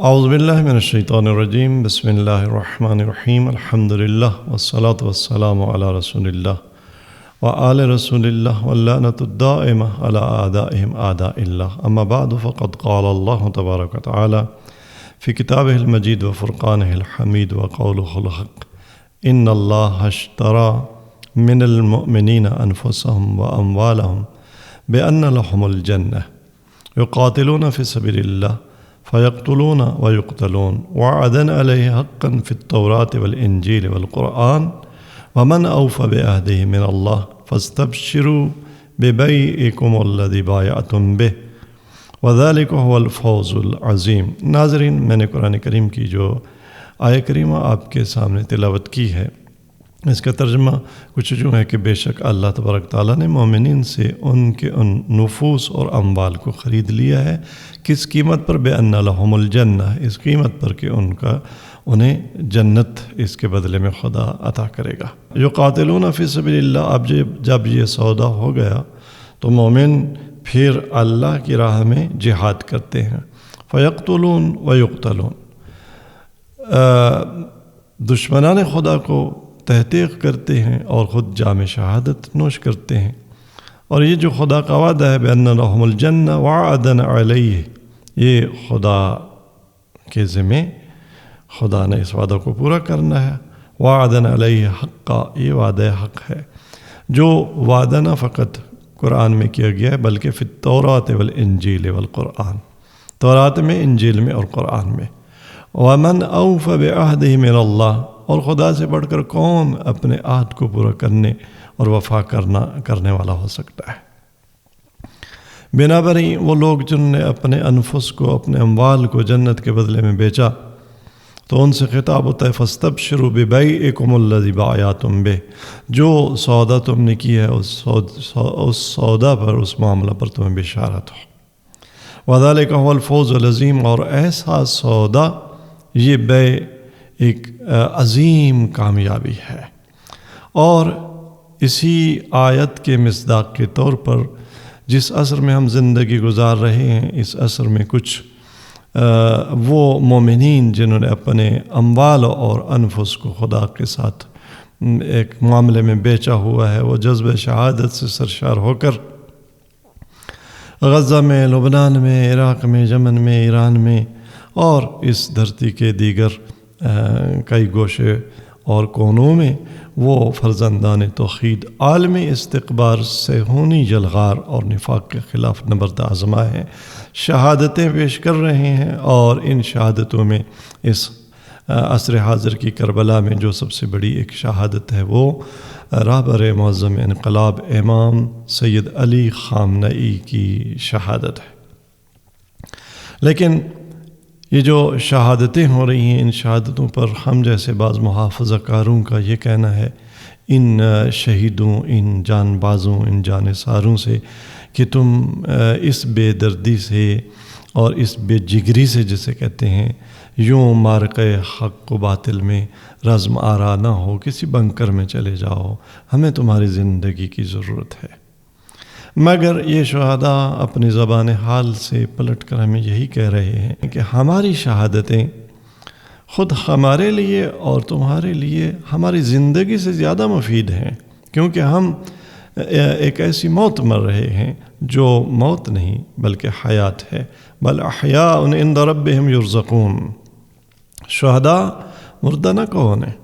اعوذ باللہ من الشیطان الرجیم بسم اللہ الرحمن الرحیم الحمد للہ والصلاة والسلام علی رسول اللہ وآل رسول اللہ واللعنۃ الدائمہ علی اعدائہم اعداء اللہ اما بعد فقد قال اللہ تبارک وتعالی فی کتابہ المجید وفرقانہ الحمید وقولہ الحق ان اللہ اشتری من المؤمنین انفسهم واموالهم بأن لهم الجنہ یقاتلون فی سبیل اللہ فیقتلون ویقتلون وعدن علیہ حقا فی التوراۃ والانجیل والقرآن ومن اوفی بعہدہ من اللہ فاستبشروا ببیعکم الذی بایعتم بہ وذلک هو الفوز العظیم۔ ناظرین، میں نے قرآن کریم کی جو آیہ کریمہ آپ کے سامنے تلاوت کی ہے، اس کا ترجمہ کچھ جو ہے کہ بے شک اللہ تبارک تعالیٰ نے مومنین سے ان کے ان نفوس اور اموال کو خرید لیا ہے۔ کس قیمت پر؟ بِأَنَّ لَهُمُ الْجَنَّةَ، اس قیمت پر کہ انہیں جنت اس کے بدلے میں خدا عطا کرے گا۔ یقاتلون فی سبیل اللہ، اب جب یہ سودا ہو گیا تو مومن پھر اللہ کی راہ میں جہاد کرتے ہیں۔ فیقتلون ویقتلون، دشمنان خدا کو تحقیق کرتے ہیں اور خود جام شہادت نوش کرتے ہیں۔ اور یہ جو خدا کا وعدہ ہے بأن لهم الجنہ وعدن علیہ، یہ خدا کے ذمہ خدا نے اس وعدہ کو پورا کرنا ہے۔ وعدن علیہ حقا، یہ وعدہ حق ہے، جو وعدہ نہ فقط قرآن میں کیا گیا ہے بلکہ فی التوراۃ والانجیل والقرآن، تورات میں، انجیل میں اور قرآن میں۔ ومن اوفی بعہدہ من اللہ، اور خدا سے بڑھ کر کون اپنے عہد کو پورا کرنے اور وفا کرنے والا ہو سکتا ہے۔ بنابر ہی وہ لوگ جن نے اپنے انفس کو، اپنے اموال کو جنت کے بدلے میں بیچا، تو ان سے خطاب ہوتا ہے فاستبشروا ببیعکم الذی بایعتم بہ، جو سودا تم نے کیا ہے اس سودا پر، اس معاملہ پر تمہیں بشارت ہو۔ وذلک هو الفوز العظیم، اور ایسا سودا، یہ بیع ایک عظیم کامیابی ہے۔ اور اسی آیت کے مصداق کے طور پر جس عصر میں ہم زندگی گزار رہے ہیں، اس عصر میں کچھ وہ مومنین جنہوں نے اپنے اموال اور انفس کو خدا کے ساتھ ایک معاملے میں بیچا ہوا ہے، وہ جذب شہادت سے سرشار ہو کر غزہ میں، لبنان میں، عراق میں، یمن میں، ایران میں اور اس دھرتی کے دیگر کئی گوشے اور کونوں میں وہ فرزندان توحید عالمی استقبار صہیونی جلغار اور نفاق کے خلاف نبرد آزما ہیں، شہادتیں پیش کر رہے ہیں۔ اور ان شہادتوں میں اس عصر حاضر کی کربلا میں جو سب سے بڑی ایک شہادت ہے، وہ رہبر معظم انقلاب امام سید علی خامنئی کی شہادت ہے۔ لیکن یہ جو شہادتیں ہو رہی ہیں، ان شہادتوں پر ہم جیسے بعض محافظہ کاروں کا یہ کہنا ہے، ان شہیدوں، ان جان بازوں، ان جان ساروں سے کہ تم اس بے دردی سے اور اس بے جگری سے، جسے کہتے ہیں، یوں معرکہ حق و باطل میں رزم آرا نہ ہو، کسی بنکر میں چلے جاؤ، ہمیں تمہاری زندگی کی ضرورت ہے۔ مگر یہ شہداء اپنی زبان حال سے پلٹ کر ہمیں یہی کہہ رہے ہیں کہ ہماری شہادتیں خود ہمارے لیے اور تمہارے لیے ہماری زندگی سے زیادہ مفید ہیں، کیونکہ ہم ایک ایسی موت مر رہے ہیں جو موت نہیں بلکہ حیات ہے۔ بل احیاء عند ربہم یرزقون، شہداء مردہ نہ کہو انہیں،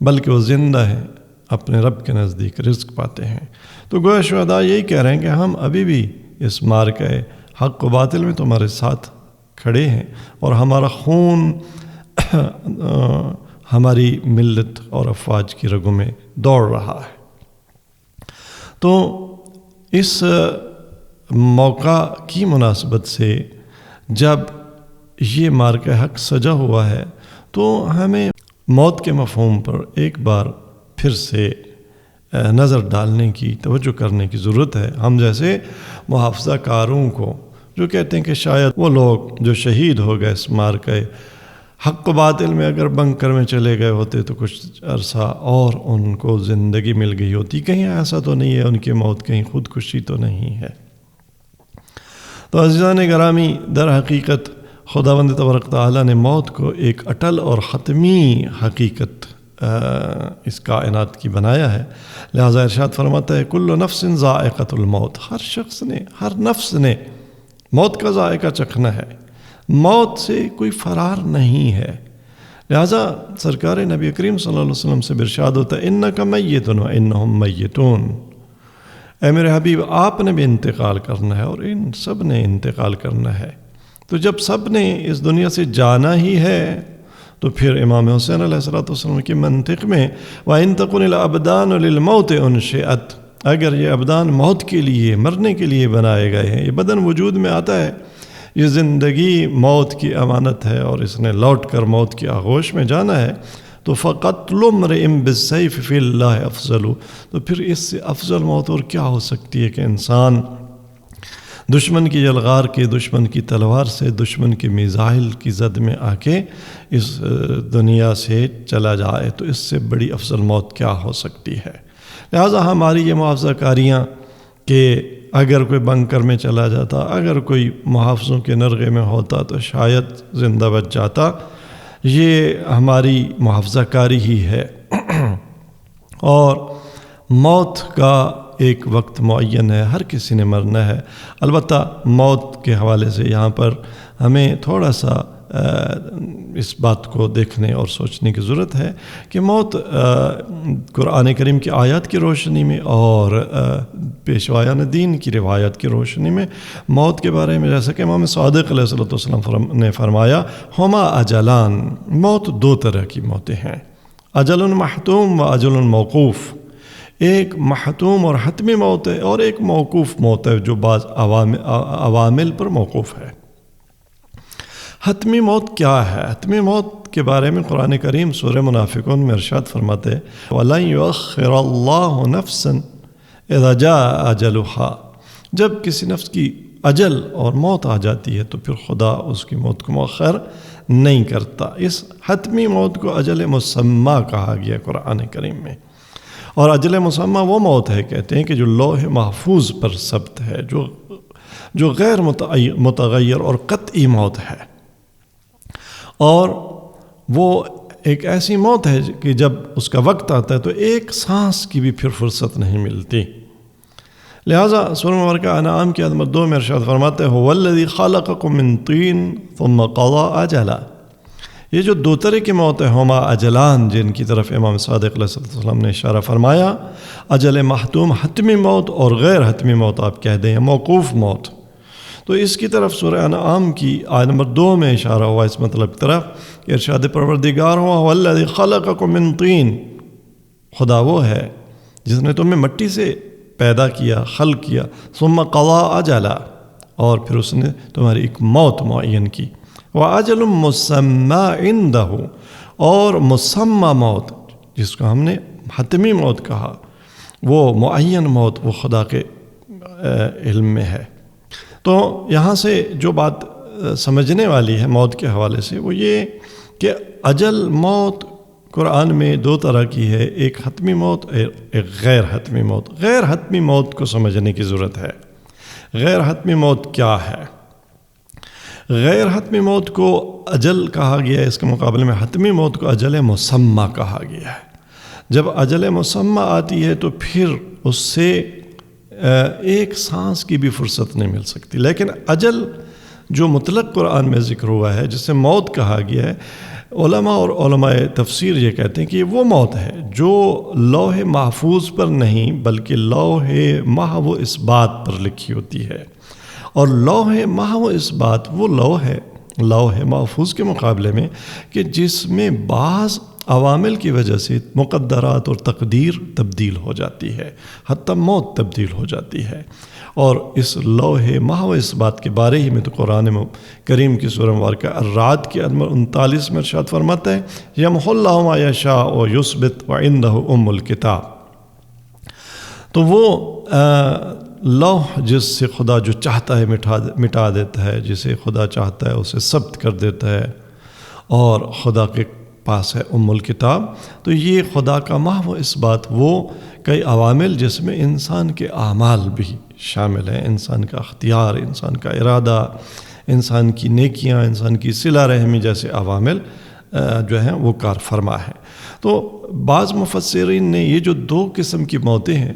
بلکہ وہ زندہ ہیں، اپنے رب کے نزدیک رزق پاتے ہیں۔ تو گویا شہداء یہی کہہ رہے ہیں کہ ہم ابھی بھی اس معرکہ حق و باطل میں تمہارے ساتھ کھڑے ہیں، اور ہمارا خون ہماری ملت اور افواج کی رگوں میں دوڑ رہا ہے۔ تو اس موقع کی مناسبت سے جب یہ معرکہ حق سجا ہوا ہے، تو ہمیں موت کے مفہوم پر ایک بار پھر سے نظر ڈالنے کی، توجہ کرنے کی ضرورت ہے۔ ہم جیسے محافظہ کاروں کو جو کہتے ہیں کہ شاید وہ لوگ جو شہید ہو گئے اس معرکہ حق و باطل میں اگر بنکر میں چلے گئے ہوتے تو کچھ عرصہ اور ان کو زندگی مل گئی ہوتی، کہیں ایسا تو نہیں ہے، ان کی موت کہیں خودکشی تو نہیں ہے۔ تو عزیزان گرامی، در حقیقت خداوند تبارک تعالیٰ نے موت کو ایک اٹل اور حتمی حقیقت اس کائنات کی بنایا ہے، لہذا ارشاد فرماتا ہے کل نفس ذائقۃ الموت، ہر شخص نے، ہر نفس نے موت کا ذائقہ چکھنا ہے، موت سے کوئی فرار نہیں ہے۔ لہذا سرکار نبی کریم صلی اللہ علیہ وسلم سے ارشاد ہوتا ہے انک میت و انہم میتون، اے میرے حبیب آپ نے بھی انتقال کرنا ہے اور ان سب نے انتقال کرنا ہے۔ تو جب سب نے اس دنیا سے جانا ہی ہے تو پھر امام حسین علیہ السلام کی منطق میں وَإِن تَكُنِ الْأَبْدَانُ لِلْمَوْتِ أُنشِئَتْ، اگر یہ ابدان موت کے لیے، مرنے کے لیے بنائے گئے ہیں، یہ بدن وجود میں آتا ہے، یہ زندگی موت کی امانت ہے اور اس نے لوٹ کر موت کی آغوش میں جانا ہے، تو فَقَتْلُ امْرِئٍ بِالسَّيْفِ فِي اللَّهِ أَفْضَلُ، تو پھر اس سے افضل موت اور کیا ہو سکتی ہے کہ انسان دشمن کی یلغار کے، دشمن کی تلوار سے، دشمن کے میزائل کی زد میں آ کے اس دنیا سے چلا جائے، تو اس سے بڑی افضل موت کیا ہو سکتی ہے۔ لہٰذا ہماری یہ محافظہ کاریاں کہ اگر کوئی بنکر میں چلا جاتا، اگر کوئی محافظوں کے نرغے میں ہوتا تو شاید زندہ بچ جاتا، یہ ہماری محافظہ کاری ہی ہے۔ اور موت کا ایک وقت معین ہے، ہر کسی نے مرنا ہے۔ البتہ موت کے حوالے سے یہاں پر ہمیں تھوڑا سا اس بات کو دیکھنے اور سوچنے کی ضرورت ہے کہ موت قرآن کریم کی آیات کی روشنی میں اور پیشوایان دین کی روایت کی روشنی میں موت کے بارے میں جیسا کہ امام صادق علیہ السلام نے فرمایا ہما اجلان، موت دو طرح کی موتیں ہیں، اجل محتوم و اجل موقوف، ایک محتوم اور حتمی موت ہے اور ایک موقوف موت ہے جو بعض عوامل پر موقوف ہے۔ حتمی موت کیا ہے؟ حتمی موت کے بارے میں قرآن کریم سورہ منافقون میں ارشاد فرماتے ہیں وَلَن يُؤَخِّرَ اللَّهُ نَفْسًا اِذَا جَاءَ أَجَلُهَا، جب کسی نفس کی اجل اور موت آ جاتی ہے تو پھر خدا اس کی موت کو مؤخر نہیں کرتا۔ اس حتمی موت کو اجل مسمى کہا گیا قرآن کریم میں، اور اجل مسمى وہ موت ہے کہتے ہیں کہ جو لوح محفوظ پر ثبت ہے، جو غیر متغیر اور قطعی موت ہے، اور وہ ایک ایسی موت ہے کہ جب اس کا وقت آتا ہے تو ایک سانس کی بھی پھر فرصت نہیں ملتی۔ لہٰذا سورہ مبارکہ انعام کی آیت نمبر 2 میں ارشاد فرماتے ہیں هو الذی خلقکم من طین ثم قضى اجلا، یہ جو دو طرح کی موت ہے ہما اجلان جن کی طرف امام صادق علیہ السلام نے اشارہ فرمایا، اجل محتوم حتمی موت اور غیر حتمی موت آپ کہہ دیں موقوف موت، تو اس کی طرف سورہ انعام کی آیت نمبر 2 میں اشارہ ہوا اس مطلب کی طرف کہ ارشاد پروردگار ہوا هو الذی خلقکم من طین، خدا وہ ہے جس نے تمہیں مٹی سے پیدا کیا، خلق کیا، ثم قضى اجلا، اور پھر اس نے تمہاری ایک موت معین کی، وَأَجَلٌ مُّسَمَّى عِندَهُ، اور مسمى موت جس کو ہم نے حتمی موت کہا، وہ معین موت وہ خدا کے علم میں ہے۔ تو یہاں سے جو بات سمجھنے والی ہے موت کے حوالے سے وہ یہ کہ اجل موت قرآن میں دو طرح کی ہے، ایک حتمی موت، ایک غیر حتمی موت۔ غیر حتمی موت کو سمجھنے کی ضرورت ہے۔ غیر حتمی موت کیا ہے؟ غیر حتمی موت کو اجل کہا گیا ہے، اس کے مقابلے میں حتمی موت کو اجل مسمى کہا گیا ہے۔ جب اجل مسمى آتی ہے تو پھر اس سے ایک سانس کی بھی فرصت نہیں مل سکتی، لیکن اجل جو مطلق قرآن میں ذکر ہوا ہے جسے موت کہا گیا ہے، علماء اور علماء تفسیر یہ کہتے ہیں کہ یہ وہ موت ہے جو لوح محفوظ پر نہیں بلکہ لوح محو اثبات پر لکھی ہوتی ہے، اور لوح محو اثبات وہ لوح ہے لوح محفوظ کے مقابلے میں کہ جس میں بعض عوامل کی وجہ سے مقدرات اور تقدیر تبدیل ہو جاتی ہے، حتی موت تبدیل ہو جاتی ہے۔ اور اس لوح محو اثبات کے بارے ہی میں تو قرآن کریم کی سورہ مبارکہ الرعد کی آیت نمبر 39 میں ارشاد فرماتا ہے یمحو اللہ ما یشاء ویثبت وعندہ ام الکتاب، تو وہ لوح جس سے خدا جو چاہتا ہے مٹا دیتا ہے، جسے خدا چاہتا ہے اسے ثبت کر دیتا ہے، اور خدا کے پاس ہے ام الکتاب۔ تو یہ خدا کا محو اثبات وہ کئی عوامل جس میں انسان کے اعمال بھی شامل ہیں، انسان کا اختیار، انسان کا ارادہ، انسان کی نیکیاں، انسان کی صلہ رحمی جیسے عوامل جو ہیں وہ کار فرما ہے۔ تو بعض مفسرین نے یہ جو دو قسم کی موتیں ہیں،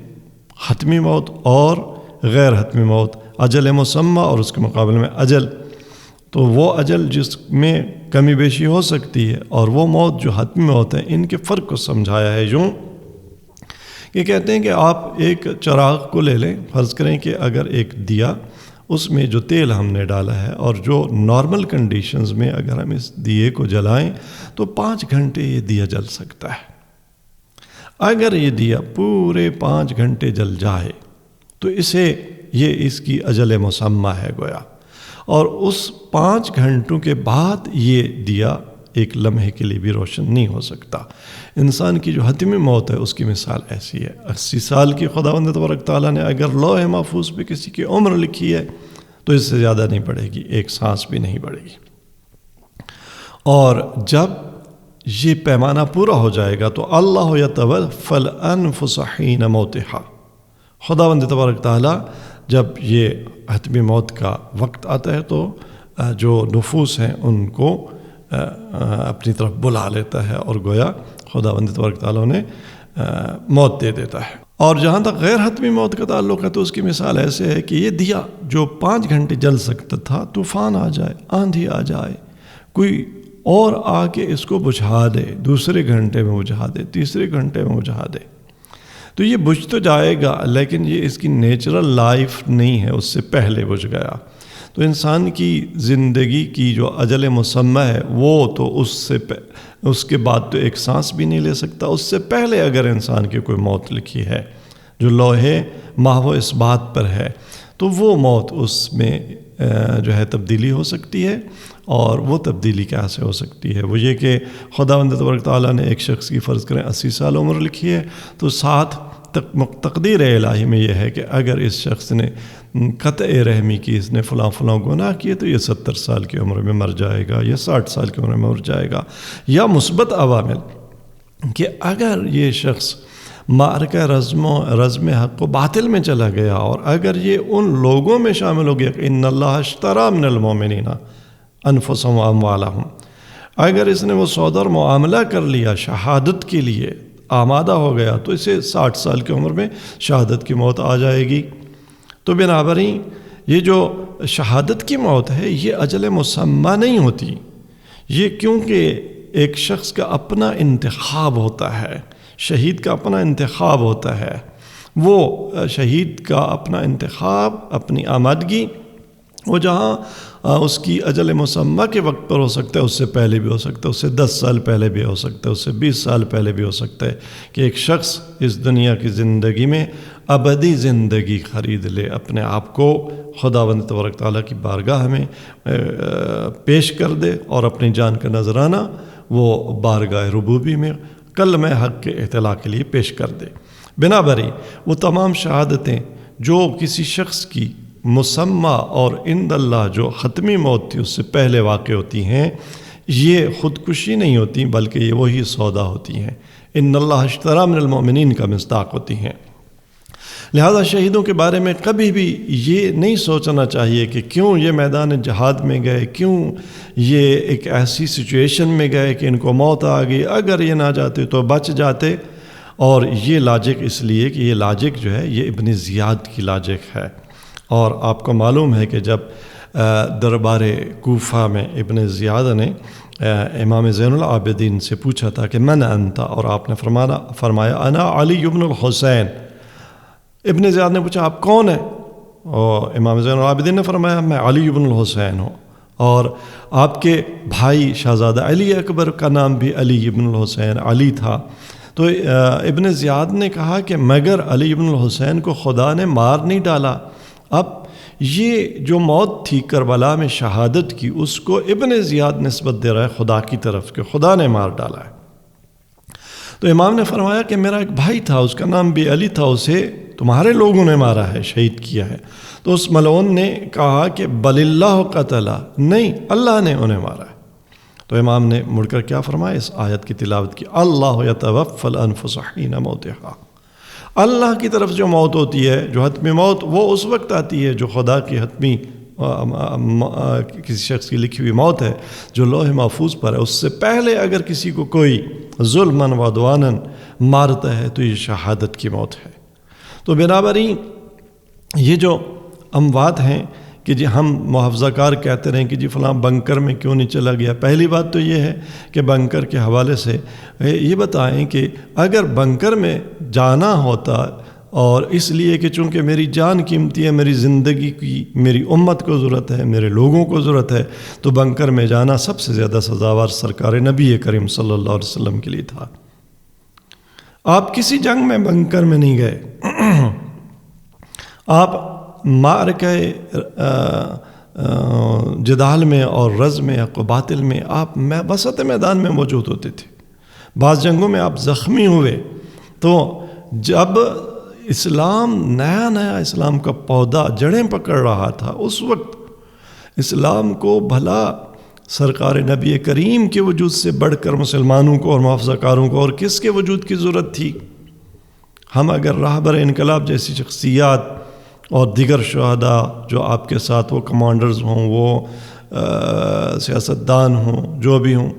حتمی موت اور غیر حتمی موت، اجل مسمى اور اس کے مقابلے میں اجل، تو وہ اجل جس میں کمی بیشی ہو سکتی ہے اور وہ موت جو حتمی موت ہے، ان کے فرق کو سمجھایا ہے یوں کہ کہتے ہیں کہ آپ ایک چراغ کو لے لیں، فرض کریں کہ اگر ایک دیا، اس میں جو تیل ہم نے ڈالا ہے اور جو نارمل کنڈیشنز میں اگر ہم اس دیے کو جلائیں تو 5 گھنٹے یہ دیا جل سکتا ہے۔ اگر یہ دیا پورے 5 گھنٹے جل جائے تو یہ اس کی اجل مسمى ہے گویا، اور اس 5 گھنٹوں کے بعد یہ دیا ایک لمحے کے لیے بھی روشن نہیں ہو سکتا۔ انسان کی جو حتمی موت ہے اس کی مثال ایسی ہے، 80 سال کی خداوند تبارک تعالیٰ نے اگر لوح محفوظ پہ کسی کی عمر لکھی ہے تو اس سے زیادہ نہیں بڑھے گی، ایک سانس بھی نہیں بڑھے گی۔ اور جب یہ پیمانہ پورا ہو جائے گا تو اللہ یتوفی الانفس حین موتہا، خداوند تبارک تعالیٰ جب یہ حتمی موت کا وقت آتا ہے تو جو نفوس ہیں ان کو اپنی طرف بلا لیتا ہے اور گویا خداوند تبارک تعالیٰ نے موت دے دیتا ہے۔ اور جہاں تک غیر حتمی موت کا تعلق ہے تو اس کی مثال ایسے ہے کہ یہ دیا جو 5 گھنٹے جل سکتا تھا، طوفان آ جائے، آندھی آ جائے، کوئی اور آ کے اس کو بجھا دے، دوسرے گھنٹے میں بجھا دے، تیسرے گھنٹے میں بجھا دے، تو یہ بجھ تو جائے گا لیکن یہ اس کی نیچرل لائف نہیں ہے، اس سے پہلے بجھ گیا۔ تو انسان کی زندگی کی جو اجل مسمى ہے وہ تو اس کے بعد تو ایک سانس بھی نہیں لے سکتا۔ اس سے پہلے اگر انسان کی کوئی موت لکھی ہے جو لوحے محو اس بات پر ہے تو وہ موت اس میں جو ہے تبدیلی ہو سکتی ہے۔ اور وہ تبدیلی کیسے ہو سکتی ہے؟ وہ یہ کہ خداوند تبارک تعالیٰ نے ایک شخص کی فرض کریں 80 سال عمر لکھی ہے تو ساتھ تقدیر الہی میں یہ ہے کہ اگر اس شخص نے قطع رحمی کی، اس نے فلاں گناہ کیے تو یہ 70 سال کی عمر میں مر جائے گا یا 60 سال کی عمر میں مر جائے گا۔ یا مثبت عوامل کہ اگر یہ شخص معرکہ رزم حق و باطل میں چلا گیا اور اگر یہ ان لوگوں میں شامل ہو گیا کہ ان اللہ اشتری من المؤمنین انفسهم واموالهم، اگر اس نے وہ سودا اور معاملہ کر لیا شہادت کے لیے آمادہ ہو گیا تو اسے 60 سال کی عمر میں شہادت کی موت آ جائے گی۔ تو بنابراین یہ جو شہادت کی موت ہے یہ اجل مسمى نہیں ہوتی، یہ کیونکہ ایک شخص کا اپنا انتخاب ہوتا ہے، شہید کا اپنا انتخاب ہوتا ہے، وہ شہید کا اپنا انتخاب، اپنی آمادگی، وہ جہاں اس کی اجل مسمى کے وقت پر ہو سکتا ہے، اس سے پہلے بھی ہو سکتا ہے، اس سے 10 سال پہلے بھی ہو سکتا ہے، اس سے 20 سال پہلے بھی ہو سکتا ہے کہ ایک شخص اس دنیا کی زندگی میں ابدی زندگی خرید لے، اپنے آپ کو خداوند تبارک تعالیٰ کی بارگاہ میں پیش کر دے اور اپنی جان کا نذرانہ وہ بارگاہ ربوبی میں کلمہ حق کے اطلاع کے لیے پیش کر دے۔ بنابراین وہ تمام شہادتیں جو کسی شخص کی مسمى اور عند اللہ جو حتمی موت تھی اس سے پہلے واقع ہوتی ہیں، یہ خودکشی نہیں ہوتی بلکہ یہ وہی سودا ہوتی ہیں، ان اللہ اشتری من المؤمنین کا مصداق ہوتی ہیں۔ لہذا شہیدوں کے بارے میں کبھی بھی یہ نہیں سوچنا چاہیے کہ کیوں یہ میدان جہاد میں گئے، کیوں یہ ایک ایسی سچویشن میں گئے کہ ان کو موت آ گئی، اگر یہ نہ جاتے تو بچ جاتے۔ اور یہ لاجک اس لیے کہ یہ لاجک جو ہے یہ ابن زیاد کی لاجک ہے، اور آپ کو معلوم ہے کہ جب دربار کوفہ میں ابن زیاد نے امام زین العابدین سے پوچھا تھا کہ من انت، اور آپ نے فرمایا انا علی ابن الحسین۔ ابن زیاد نے پوچھا آپ کون ہیں؟ اور امام زین العابدین نے فرمایا میں علی ابن الحسین ہوں، اور آپ کے بھائی شہزادہ علی اکبر کا نام بھی علی ابن الحسین علی تھا۔ تو ابن زیاد نے کہا کہ مگر علی ابن الحسین کو خدا نے مار نہیں ڈالا، اب یہ جو موت تھی کربلا میں شہادت کی اس کو ابن زیاد نسبت دے رہا ہے خدا کی طرف کہ خدا نے مار ڈالا ہے۔ تو امام نے فرمایا کہ میرا ایک بھائی تھا اس کا نام بھی علی تھا، اسے تمہارے لوگوں نے مارا ہے، شہید کیا ہے۔ تو اس ملعون نے کہا کہ بل اللہ قتلہ، نہیں اللہ نے انہیں مارا ہے۔ تو امام نے مڑ کر کیا فرمایا؟ اس آیت کی تلاوت کی، اللہ یتوفی الانفس حین موتہا، اللہ کی طرف جو موت ہوتی ہے جو حتمی موت وہ اس وقت آتی ہے جو خدا کی حتمی کسی شخص کی لکھی ہوئی موت ہے جو لوح محفوظ پر ہے، اس سے پہلے اگر کسی کو کوئی ظلماً و عدواناً مارتا ہے تو یہ شہادت کی موت ہے۔ تو بنابراین یہ جو اموات ہیں کہ جی ہم محافظہ کار کہتے رہیں کہ جی فلاں بنکر میں کیوں نہیں چلا گیا، پہلی بات تو یہ ہے کہ بنکر کے حوالے سے یہ بتائیں کہ اگر بنکر میں جانا ہوتا اور اس لیے کہ چونکہ میری جان قیمتی ہے، میری زندگی کی میری امت کو ضرورت ہے، میرے لوگوں کو ضرورت ہے، تو بنکر میں جانا سب سے زیادہ سزاوار سرکار نبی کریم صلی اللہ علیہ وسلم کے لیے تھا۔ آپ کسی جنگ میں بنکر میں نہیں گئے، آپ معرکہ جدال میں اور رز میں حق و باطل میں آپ وسط میدان میں موجود ہوتے تھے۔ بعض جنگوں میں آپ زخمی ہوئے، تو جب اسلام نیا اسلام کا پودا جڑیں پکڑ رہا تھا، اس وقت اسلام کو بھلا سرکار نبی کریم کے وجود سے بڑھ کر مسلمانوں کو اور محافظہ کاروں کو اور کس کے وجود کی ضرورت تھی؟ ہم اگر راہبر انقلاب جیسی شخصیات اور دیگر شہداء جو آپ کے ساتھ وہ کمانڈرز ہوں، وہ سیاستدان ہوں، جو بھی ہوں،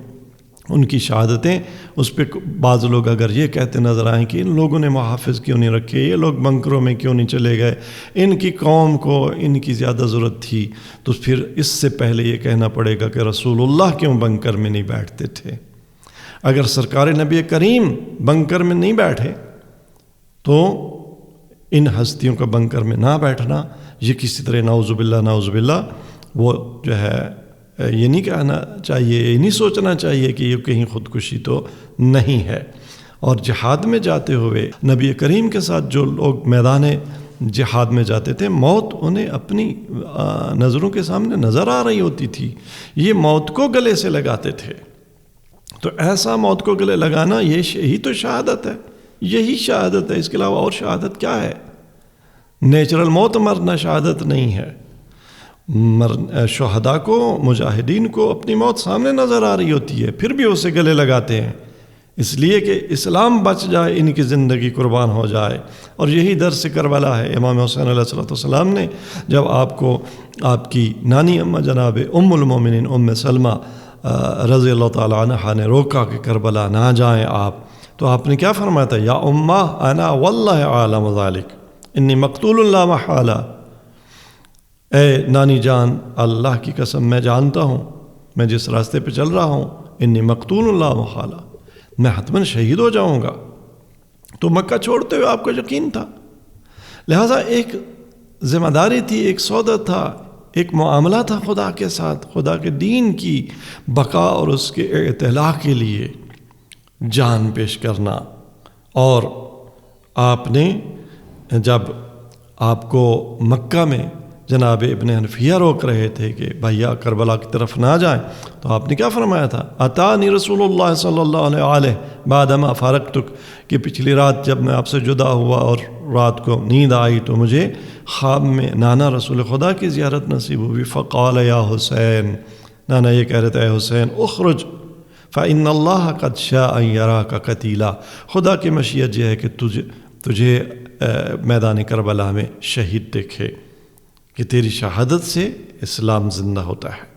ان کی شہادتیں اس پہ بعض لوگ اگر یہ کہتے نظر آئیں کہ ان لوگوں نے محافظ کیوں نہیں رکھے، یہ لوگ بنکروں میں کیوں نہیں چلے گئے، ان کی قوم کو ان کی زیادہ ضرورت تھی، تو پھر اس سے پہلے یہ کہنا پڑے گا کہ رسول اللہ کیوں بنکر میں نہیں بیٹھتے تھے؟ اگر سرکار نبی کریم بنکر میں نہیں بیٹھے تو ان ہستیوں کا بنکر میں نہ بیٹھنا یہ کسی طرح نعوذ باللہ وہ جو ہے یہ نہیں کہنا چاہیے، یہ نہیں سوچنا چاہیے کہ یہ کہیں خودکشی تو نہیں ہے۔ اور جہاد میں جاتے ہوئے نبی کریم کے ساتھ جو لوگ میدان جہاد میں جاتے تھے، موت انہیں اپنی نظروں کے سامنے نظر آ رہی ہوتی تھی، یہ موت کو گلے سے لگاتے تھے۔ تو ایسا موت کو گلے لگانا یہی تو شہادت ہے، یہی شہادت ہے، اس کے علاوہ اور شہادت کیا ہے؟ نیچرل موت مرنا شہادت نہیں ہے۔ شہداء کو، مجاہدین کو اپنی موت سامنے نظر آ رہی ہوتی ہے، پھر بھی اسے گلے لگاتے ہیں، اس لیے کہ اسلام بچ جائے، ان کی زندگی قربان ہو جائے۔ اور یہی درس کربلا ہے۔ امام حسین علیہ السلام نے جب آپ کو آپ کی نانی اماں جناب ام المومنین ام سلمہ رضی اللہ تعالی عنہا نے روکا کہ کربلا نہ جائیں آپ، تو آپ نے کیا فرمایا تھا؟ یا امہ انا واللہ عالم ذالک انی مقتول لا محالہ، اے نانی جان، اللہ کی قسم میں جانتا ہوں، میں جس راستے پہ چل رہا ہوں، انی مقتول لا محالہ، میں حتماً شہید ہو جاؤں گا۔ تو مکہ چھوڑتے ہوئے آپ کو یقین تھا، لہٰذا ایک ذمہ داری تھی، ایک سودا تھا، ایک معاملہ تھا خدا کے ساتھ، خدا کے دین کی بقا اور اس کے اطلاع کے لیے جان پیش کرنا۔ اور آپ نے جب آپ کو مکہ میں جناب ابن حنفیہ روک رہے تھے کہ بھیا کربلا کی طرف نہ جائیں، تو آپ نے کیا فرمایا تھا؟ اتانی رسول اللہ صلی اللہ علیہ بعد ما فارقتک، کہ پچھلی رات جب میں آپ سے جدا ہوا اور رات کو نیند آئی تو مجھے خواب میں نانا رسول خدا کی زیارت نصیب ہوئی۔ فقال یا حسین، نانا یہ کہہ رہے تھے اے حسین اخرج فإن اللہ قد شاء ان یراک قتیلا، خدا کی مشیت یہ ہے کہ تجھے میدان کربلا میں شہید دیکھے، کہ تیری شہادت سے اسلام زندہ ہوتا ہے۔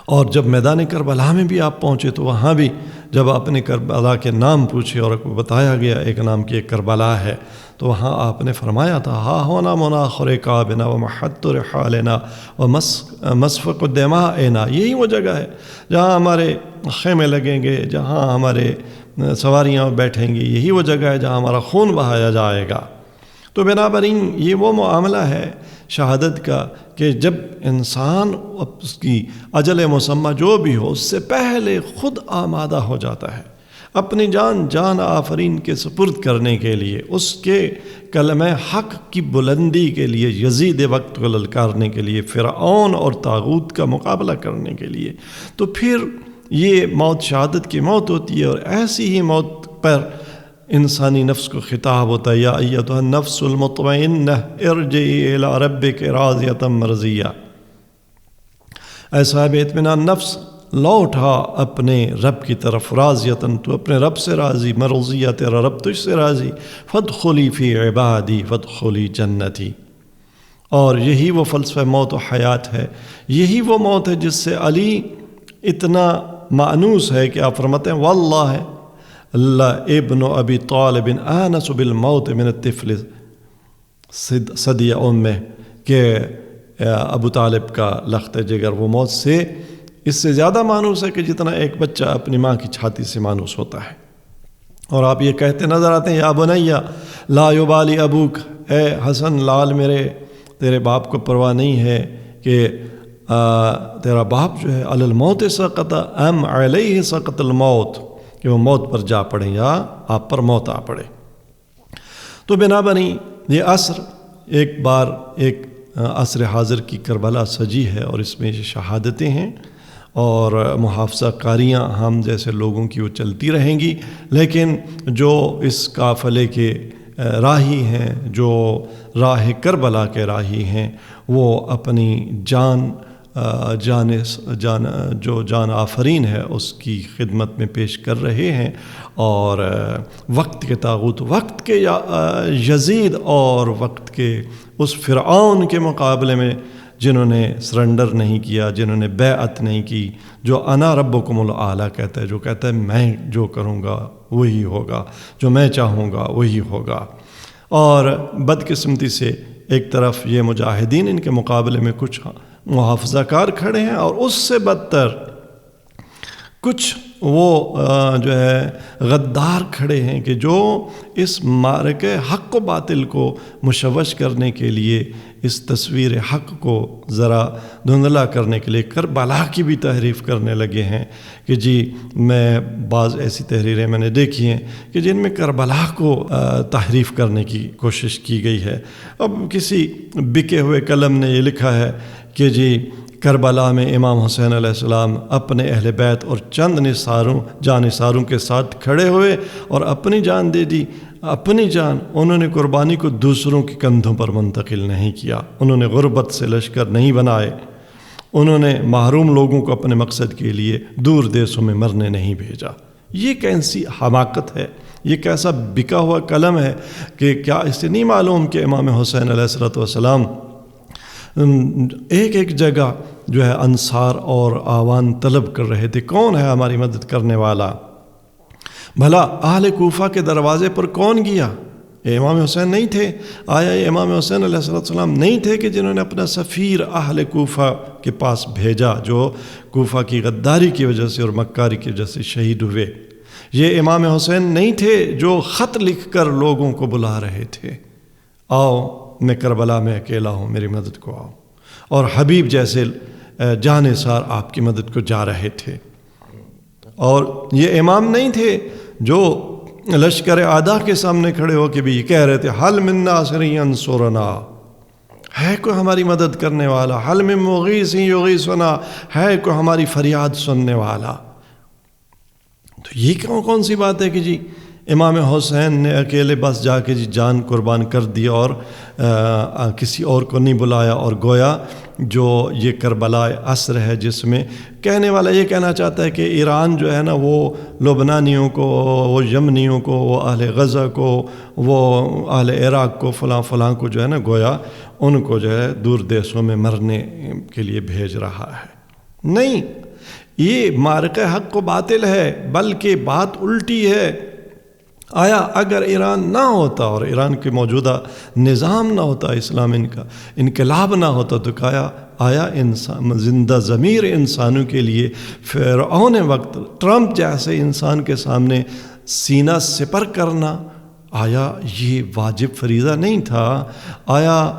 اور جب میدان کربلا میں بھی آپ پہنچے تو وہاں بھی جب آپ نے کربلا کے نام پوچھے اور بتایا گیا ایک نام کی ایک کربلا ہے، تو وہاں آپ نے فرمایا تھا ہا ہونا مناخر کعبنا ومحط رحالنا ومسفق دمائنا، یہی وہ جگہ ہے جہاں ہمارے خیمے لگیں گے، جہاں ہمارے سواریاں بیٹھیں گی، یہی وہ جگہ ہے جہاں ہمارا خون بہایا جائے گا۔ تو بنابراین یہ وہ معاملہ ہے شہادت کا کہ جب انسان اس کی اجل مسمى جو بھی ہو اس سے پہلے خود آمادہ ہو جاتا ہے اپنی جان آفرین کے سپرد کرنے کے لیے، اس کے کلمہ حق کی بلندی کے لیے، یزید وقت کو للکارنے کے لیے، فرعون اور طاغوت کا مقابلہ کرنے کے لیے۔ تو پھر یہ موت شہادت کی موت ہوتی ہے، اور ایسی ہی موت پر انسانی نفس کو خطاب ہوتا ہے، یا ایتھا النفس المطمئنہ ارجعی الی ربک راضیۃ مرضیہ، اے صاحب اطمینان نفس لوٹا اپنے رب کی طرف، راضیتاً تو اپنے رب سے راضی، مرضیہ تیرا رب تجھ سے راضی، فادخلی فی عبادی فادخلی جنتی، اور یہی وہ فلسفہ موت و حیات ہے، یہی وہ موت ہے جس سے علی اتنا مانوس ہے کہ آپ فرماتے ہیں واللہ اللہ ابن ابی طالب آنس بالموت من الطفل صدی امہ، کہ ابو طالب کا لخت جگر وہ موت سے اس سے زیادہ مانوس ہے کہ جتنا ایک بچہ اپنی ماں کی چھاتی سے مانوس ہوتا ہے۔ اور آپ یہ کہتے نظر آتے ہیں یا بنیا لا یبالی ابوک، اے حسن لال میرے، تیرے باپ کو پرواہ نہیں ہے کہ تیرا باپ جو ہے علی الموت سقط ام علیہ سقط الموت، کہ وہ موت پر جا پڑے یا آپ پر موت آ پڑے۔ تو بنا بنی یہ عصر ایک بار ایک عصر حاضر کی کربلا سجی ہے، اور اس میں شہادتیں ہیں اور محافظہ کاریاں ہم جیسے لوگوں کی وہ چلتی رہیں گی، لیکن جو اس قافلے کے راہی ہیں، جو راہ کربلا کے راہی ہیں، وہ اپنی جان جو جان آفرین ہے اس کی خدمت میں پیش کر رہے ہیں، اور وقت کے طاغوت، وقت کے یزید اور وقت کے اس فرعون کے مقابلے میں جنہوں نے سرنڈر نہیں کیا، جنہوں نے بیعت نہیں کی، جو انا ربکم الاعلی کہتا ہے، جو کہتا ہے میں جو کروں گا وہی ہوگا، جو میں چاہوں گا وہی ہوگا۔ اور بدقسمتی سے ایک طرف یہ مجاہدین، ان کے مقابلے میں کچھ محافظہ کار کھڑے ہیں، اور اس سے بدتر کچھ وہ جو ہے غدار کھڑے ہیں کہ جو اس معرکہ حق و باطل کو مشوش کرنے کے لیے، اس تصویر حق کو ذرا دھندلا کرنے کے لیے کربلا کی بھی تحریف کرنے لگے ہیں کہ جی میں بعض ایسی تحریریں میں نے دیکھی ہیں کہ جن میں کربلا کو تحریف کرنے کی کوشش کی گئی ہے۔ اب کسی بکے ہوئے قلم نے یہ لکھا ہے کہ جی کربلا میں امام حسین علیہ السلام اپنے اہل بیت اور چند جانثاروں کے ساتھ کھڑے ہوئے اور اپنی جان دے دی۔ اپنی جان انہوں نے قربانی کو دوسروں کے کندھوں پر منتقل نہیں کیا، انہوں نے غربت سے لشکر نہیں بنائے، انہوں نے محروم لوگوں کو اپنے مقصد کے لیے دور دیسوں میں مرنے نہیں بھیجا۔ یہ کیسی حماقت ہے، یہ کیسا بکا ہوا قلم ہے کہ کیا اس سے نہیں معلوم کہ امام حسین علیہ السلام ایک ایک جگہ جو ہے انصار اور آوان طلب کر رہے تھے، کون ہے ہماری مدد کرنے والا؟ بھلا اہل کوفہ کے دروازے پر کون گیا؟ یہ امام حسین نہیں تھے؟ آیا یہ امام حسین علیہ السلام نہیں تھے کہ جنہوں نے اپنا سفیر اہل کوفہ کے پاس بھیجا، جو کوفہ کی غداری کی وجہ سے اور مکاری کی وجہ سے شہید ہوئے؟ یہ امام حسین نہیں تھے جو خط لکھ کر لوگوں کو بلا رہے تھے، آؤ میں کربلا میں اکیلا ہوں، میری مدد کو آؤ؟ اور حبیب جیسے جانثار آپ کی مدد کو جا رہے تھے۔ اور یہ امام نہیں تھے جو لشکر اعداء کے سامنے کھڑے ہو کے بھی کہہ رہے تھے حل من ناصر ینصرنا، ہے کوئی ہماری مدد کرنے والا، حل من مغیث یغیثنا، ہے کوئی ہماری فریاد سننے والا؟ تو یہ کون سی بات ہے کہ جی امام حسین نے اکیلے بس جا کے جی جان قربان کر دی اور کسی اور کو نہیں بلایا، اور گویا جو یہ کربلا عصر ہے جس میں کہنے والا یہ کہنا چاہتا ہے کہ ایران جو ہے نا وہ لبنانیوں کو، وہ یمنیوں کو، وہ اہل غزہ کو، وہ اہل عراق کو، فلاں فلاں کو جو ہے نا گویا ان کو جو ہے دور دیسوں میں مرنے کے لیے بھیج رہا ہے۔ نہیں، یہ معرکہ حق و باطل ہے، بلکہ بات الٹی ہے۔ آیا اگر ایران نہ ہوتا اور ایران کے موجودہ نظام نہ ہوتا، اسلام کا انقلاب نہ ہوتا، تو آیا انسان زندہ ضمیر انسانوں کے لیے فرعون وقت ٹرمپ جیسے انسان کے سامنے سینہ سپر کرنا آیا یہ واجب فریضہ نہیں تھا؟ آیا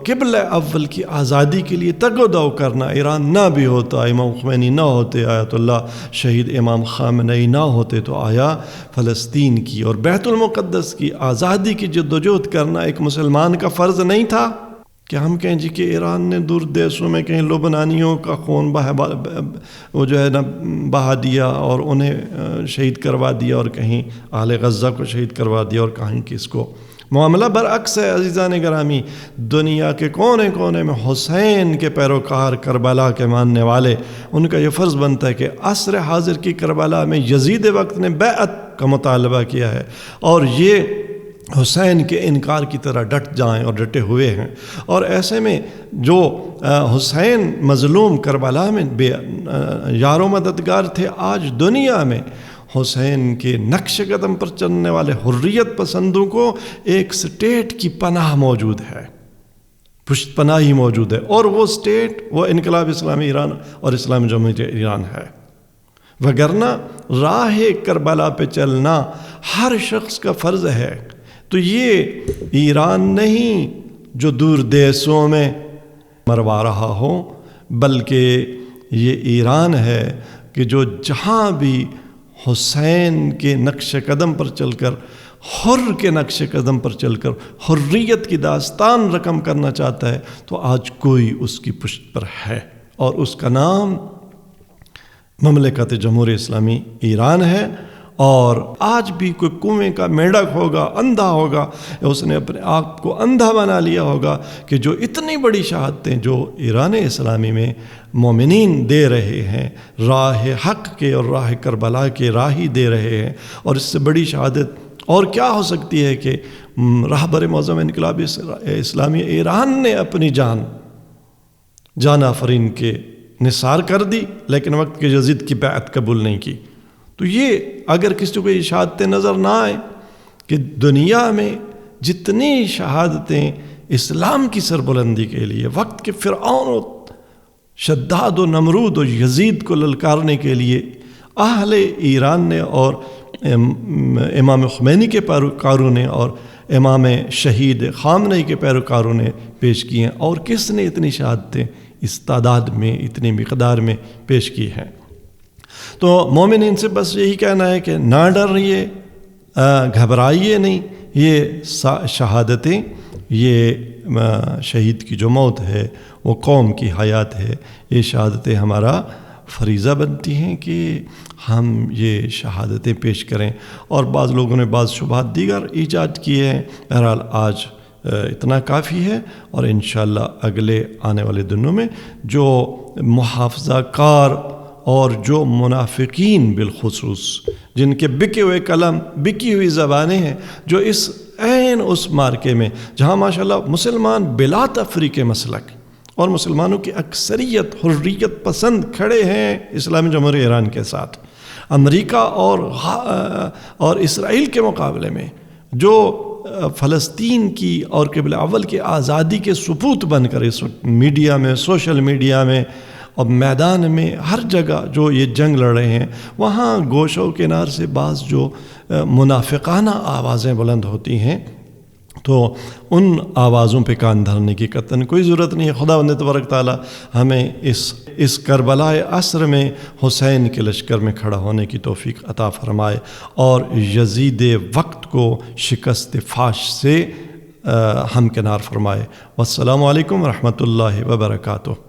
قبلہ اول کی آزادی کے لیے تگ و دو کرنا ایران نہ بھی ہوتا، امام خمینی نہ ہوتے، آیت اللہ شہید امام خامنئی نہ ہوتے، تو آیا فلسطین کی اور بیت المقدس کی آزادی کی جدوجہد کرنا ایک مسلمان کا فرض نہیں تھا؟ کہ ہم کہیں جی کہ ایران نے دور دیسوں میں کہیں لبنانیوں کا خون وہ جو ہے نا بہا دیا اور انہیں شہید کروا دیا، اور کہیں اہل غزہ کو شہید کروا دیا، اور کہیں کس کو؟ معاملہ برعکس ہے عزیزان گرامی۔ دنیا کے کونے کونے میں حسین کے پیروکار، کربلا کے ماننے والے، ان کا یہ فرض بنتا ہے کہ عصر حاضر کی کربلا میں یزید وقت نے بیعت کا مطالبہ کیا ہے، اور یہ حسین کے انکار کی طرح ڈٹ جائیں اور ڈٹے ہوئے ہیں۔ اور ایسے میں جو حسین مظلوم کربلا میں بے یار و مددگار تھے، آج دنیا میں حسین کے نقش قدم پر چلنے والے حریت پسندوں کو ایک سٹیٹ کی پناہ موجود ہے، پشت پناہی موجود ہے، اور وہ سٹیٹ وہ انقلاب اسلامی ایران اور اسلامی جمہوریہ ایران ہے۔ وگرنہ راہ کربلا پہ چلنا ہر شخص کا فرض ہے۔ تو یہ ایران نہیں جو دور دیسوں میں مروا رہا ہو، بلکہ یہ ایران ہے کہ جو جہاں بھی حسین کے نقش قدم پر چل کر، حر کے نقش قدم پر چل کر حریت کی داستان رقم کرنا چاہتا ہے، تو آج کوئی اس کی پشت پر ہے، اور اس کا نام مملکت جمہوریہ اسلامی ایران ہے۔ اور آج بھی کوئی کنویں کا میںڈک ہوگا، اندھا ہوگا، اس نے اپنے آپ کو اندھا بنا لیا ہوگا کہ جو اتنی بڑی شہادتیں جو ایران اسلامی میں مومنین دے رہے ہیں، راہ حق کے اور راہ کربلا کے راہی دے رہے ہیں، اور اس سے بڑی شہادت اور کیا ہو سکتی ہے کہ رہبر معظم انقلاب اسلامی ایران نے اپنی جان آفرین کے نثار کر دی، لیکن وقت کے یزید کی بیعت قبول نہیں کی۔ تو یہ اگر کسی کو یہ شہادتیں نظر نہ آئیں کہ دنیا میں جتنی شہادتیں اسلام کی سربلندی کے لیے، وقت کے فرعون و شداد و نمرود و یزید کو للکارنے کے لیے اہل ایران نے اور امام خمینی کے پیروکاروں نے اور امام شہید خامنئی کے پیروکاروں نے پیش کی ہیں، اور کس نے اتنی شہادتیں اس تعداد میں، اتنی مقدار میں پیش کی ہیں۔ تو مومنین سے بس یہی کہنا ہے کہ نہ ڈریے، گھبرائیے نہیں، یہ شہادتیں، یہ شہید کی جو موت ہے وہ قوم کی حیات ہے، یہ شہادتیں ہمارا فریضہ بنتی ہیں کہ ہم یہ شہادتیں پیش کریں۔ اور بعض لوگوں نے بعض شبہات دیگر ایجاد کیے ہیں، بہرحال آج اتنا کافی ہے، اور انشاءاللہ اگلے آنے والے دنوں میں جو محافظہ کار اور جو منافقین بالخصوص جن کے بکے ہوئے قلم، بکی ہوئی زبانیں ہیں، جو اس مارکے میں جہاں ماشاءاللہ مسلمان بلا تفریق مسلک اور مسلمانوں کی اکثریت حریت پسند کھڑے ہیں اسلامی جمہوریہ ایران کے ساتھ، امریکہ اور اسرائیل کے مقابلے میں جو فلسطین کی اور قبل اول کی آزادی کے سپوت بن کر اس وقت میڈیا میں، سوشل میڈیا میں اور میدان میں ہر جگہ جو یہ جنگ لڑ رہے ہیں، وہاں گوشہ و کنار سے بعض جو منافقانہ آوازیں بلند ہوتی ہیں، تو ان آوازوں پہ کان دھرنے کی قطعاً کوئی ضرورت نہیں ہے۔ خداوند تبارک تعالیٰ ہمیں اس کربلا عصر میں حسین کے لشکر میں کھڑا ہونے کی توفیق عطا فرمائے، اور یزید وقت کو شکست فاش سے ہمکنار فرمائے۔ والسلام علیکم ورحمۃ اللہ وبرکاتہ۔